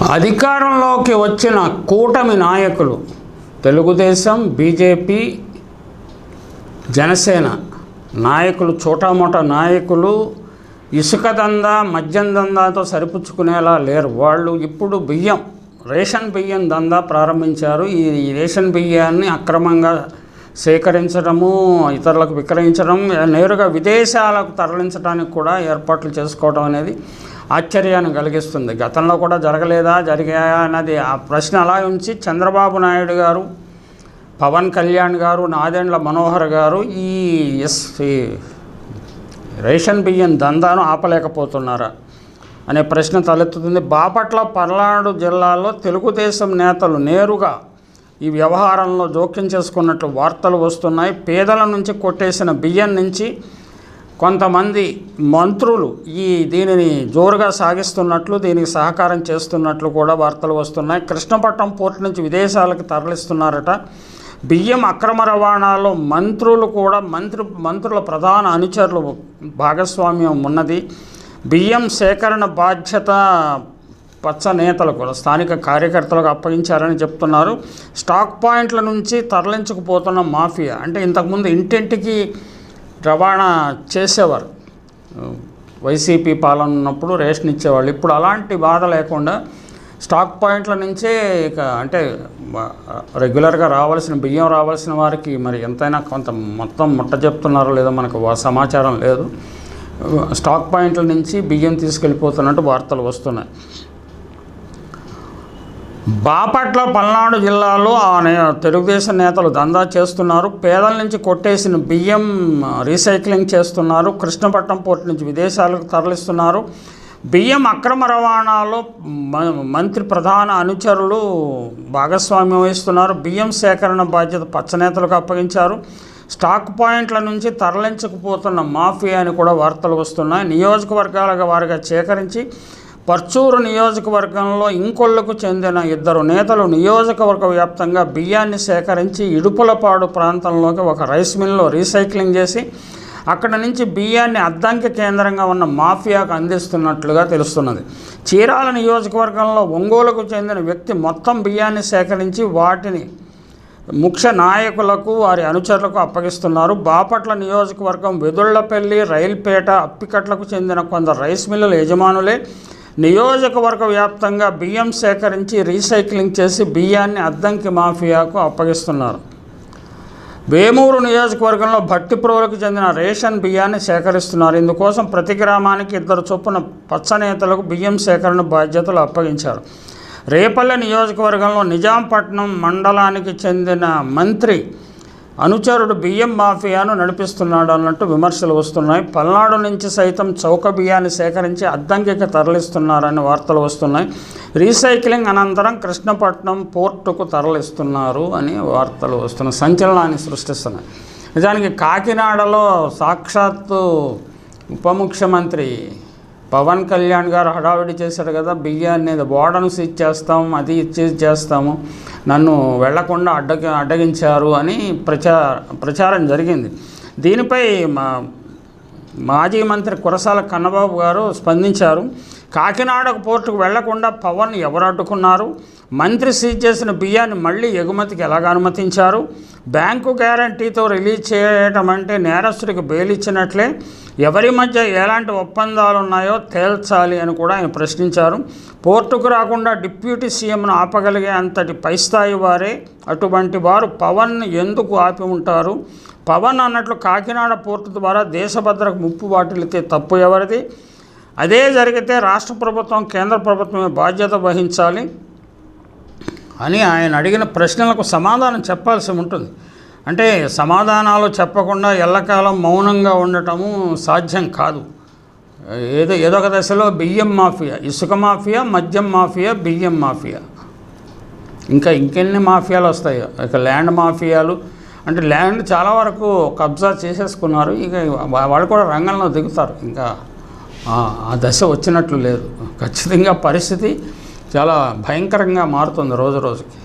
అధికారంలోకి వచ్చిన కూటమి నాయకులు తెలుగుదేశం, బీజేపీ, జనసేన నాయకులు, చోటామోటా నాయకులు ఇసుక దందా, మద్యం దందాతో సరిపుచ్చుకునేలా లేరు. వాళ్ళు ఇప్పుడు రేషన్ బియ్యం దందా ప్రారంభించారు. ఈ రేషన్ బియ్యాన్ని అక్రమంగా సేకరించడము, ఇతరులకు విక్రయించడం, నేరుగా విదేశాలకు తరలించడానికి కూడా ఏర్పాట్లు చేసుకోవడం అనేది ఆశ్చర్యాన్ని కలిగిస్తుంది. గతంలో కూడా జరగలేదా, జరిగాయా అన్నది ఆ ప్రశ్న అలా ఉంచి చంద్రబాబు నాయుడు గారు, పవన్ కళ్యాణ్ గారు, నాదెండ్ల మనోహర్ గారు ఈ రేషన్ బియ్యం దందాను ఆపలేకపోతున్నారా అనే ప్రశ్న తలెత్తుతుంది. బాపట్ల, పల్నాడు జిల్లాలో తెలుగుదేశం నేతలు నేరుగా ఈ వ్యవహారంలో జోక్యం చేసుకున్నట్లు వార్తలు వస్తున్నాయి. పేదల నుంచి కొట్టేసిన బియ్యం నుంచి కొంతమంది మంత్రులు దీనిని జోరుగా సాగిస్తున్నట్లు, దీనికి సహకారం చేస్తున్నట్లు కూడా వార్తలు వస్తున్నాయి. కృష్ణపట్నం పోర్టు నుంచి విదేశాలకు తరలిస్తున్నారట. బియ్యం అక్రమ రవాణాలో మంత్రులు కూడా మంత్రుల ప్రధాన అనుచరులు భాగస్వామ్యం ఉన్నది. బియ్యం సేకరణ బాధ్యత పచ్చ నేతలకు, స్థానిక కార్యకర్తలకు అప్పగించారని చెప్తున్నారు. స్టాక్ పాయింట్ల నుంచి తరలించుకుపోతున్న మాఫియా, అంటే ఇంతకుముందు ఇంటింటికి రవాణా చేసేవారు, వైసీపీ పాలన ఉన్నప్పుడు రేషన్ ఇచ్చేవాళ్ళు. ఇప్పుడు అలాంటి బాధ లేకుండా స్టాక్ పాయింట్ల నుంచే అంటే రెగ్యులర్గా రావాల్సిన బియ్యం రావాల్సిన వారికి మరి ఎంతైనా మొత్తం ముట్ట చెప్తున్నారో లేదో మనకు సమాచారం లేదు. స్టాక్ పాయింట్ల నుంచి బియ్యం తీసుకెళ్ళిపోతున్నట్టు వార్తలు వస్తున్నాయి. బాపట్ల, పల్నాడు జిల్లాలో తెలుగుదేశం నేతలు దందా చేస్తున్నారు. పేదల నుంచి కొట్టేసిన బియ్యం రీసైక్లింగ్ చేస్తున్నారు. కృష్ణపట్నం పోర్టు నుంచి విదేశాలకు తరలిస్తున్నారు. బియ్యం అక్రమ రవాణాలో మంత్రి ప్రధాన అనుచరులు భాగస్వామ్యం వహిస్తున్నారు. బియ్యం సేకరణ బాధ్యత పచ్చనేతలకు అప్పగించారు. స్టాక్ పాయింట్ల నుంచి తరలించకపోతున్న మాఫియా అని కూడా వార్తలు వస్తున్నాయి. నియోజకవర్గాల వారిగా సేకరించి పర్చూరు నియోజకవర్గంలో ఇంకొల్లకు చెందిన 2 నేతలు నియోజకవర్గ వ్యాప్తంగా బియ్యాన్ని సేకరించి ఇడుపులపాడు ప్రాంతంలోకి ఒక రైస్ మిల్లో రీసైక్లింగ్ చేసి అక్కడ నుంచి బియ్యాన్ని అద్దంకి కేంద్రంగా ఉన్న మాఫియాకు అందిస్తున్నట్లుగా తెలుస్తున్నది. చీరాల నియోజకవర్గంలో ఒంగోలుకు చెందిన వ్యక్తి మొత్తం బియ్యాన్ని సేకరించి వాటిని ముఖ్య నాయకులకు, వారి అనుచరులకు అప్పగిస్తున్నారు. బాపట్ల నియోజకవర్గం వెదుళ్లపల్లి, రైల్పేట, అప్పికట్లకు చెందిన కొందరు రైస్ మిల్లుల యజమానులే నియోజకవర్గ వ్యాప్తంగా బియ్యం సేకరించి రీసైక్లింగ్ చేసి బియ్యాన్ని అద్దంకి మాఫియాకు అప్పగిస్తున్నారు. వేమూరు నియోజకవర్గంలో భట్టిప్రోలకు చెందిన రేషన్ బియ్యాన్ని సేకరిస్తున్నారు. ఇందుకోసం ప్రతి గ్రామానికి 2 చొప్పున పచ్చనేతలకు బియ్యం సేకరణ బాధ్యతలు అప్పగించారు. రేపల్లె నియోజకవర్గంలో నిజాంపట్నం మండలానికి చెందిన మంత్రి అనుచరుడు బియ్యం మాఫియాను నడిపిస్తున్నాడు అన్నట్టు విమర్శలు వస్తున్నాయి. పల్నాడు నుంచి సైతం చౌక బియ్యాన్ని సేకరించి అద్దంకికి తరలిస్తున్నారని వార్తలు వస్తున్నాయి. రీసైక్లింగ్ అనంతరం కృష్ణపట్నం పోర్టుకు తరలిస్తున్నారు అని వార్తలు వస్తున్నాయి. సంచలనాన్ని సృష్టిస్తున్నాయి. నిజానికి కాకినాడలో సాక్షాత్తు ఉప ముఖ్యమంత్రి పవన్ కళ్యాణ్ గారు హడావిడి చేశాడు కదా, బియ్యాన్ని బోర్డను సీజ్ చేస్తాం, అది సీజ్ చేస్తాము, నన్ను వెళ్లకుండా అడ్డగించారు అని ప్రచారం జరిగింది. దీనిపై మాజీ మంత్రి కురసాల కన్నబాబు గారు స్పందించారు. కాకినాడ పోర్టుకు వెళ్లకుండా పవన్ ఎవరు అడ్డుకున్నారు? మంత్రి సీజ్ చేసిన బియ్యాన్ని మళ్ళీ ఎగుమతికి ఎలాగ అనుమతించారు? బ్యాంకు గ్యారంటీతో రిలీజ్ చేయటం అంటే నేరస్తుడికి బెయిల్ ఇచ్చినట్లే. ఎవరి మధ్య ఎలాంటి ఒప్పందాలు ఉన్నాయో తేల్చాలి అని కూడా ఆయన ప్రశ్నించారు. పోర్టుకు రాకుండా డిప్యూటీ సీఎంను ఆపగలిగే అంతటి పైస్థాయి వారే. అటువంటి వారు పవన్ ఎందుకు ఆపి ఉంటారు? పవన్ అన్నట్లు కాకినాడ పోర్టు ద్వారా దేశ భద్రతకు ముప్పు వాటిల్లితే తప్పు ఎవరిది? అదే జరిగితే రాష్ట్ర ప్రభుత్వం, కేంద్ర ప్రభుత్వమే బాధ్యత వహించాలి అని ఆయన అడిగిన ప్రశ్నలకు సమాధానం చెప్పాల్సి ఉంటుంది. అంటే సమాధానాలు చెప్పకుండా ఎల్లకాలం మౌనంగా ఉండటము సాధ్యం కాదు. ఏదో ఒక దశలో బియ్యం మాఫియా, ఇసుక మాఫియా, మద్యం మాఫియా, బియ్యం మాఫియా, ఇంకెన్ని మాఫియాలు వస్తాయో. ఇక ల్యాండ్ మాఫియాలు, అంటే ల్యాండ్ చాలా వరకు కబ్జా చేసేసుకున్నారు. ఇక వాళ్ళు కూడా రంగంలో దిగుతారు. ఇంకా ఆ దశ వచ్చినట్లు లేదు. ఖచ్చితంగా పరిస్థితి చాలా భయంకరంగా మారుతుంది రోజు రోజుకి.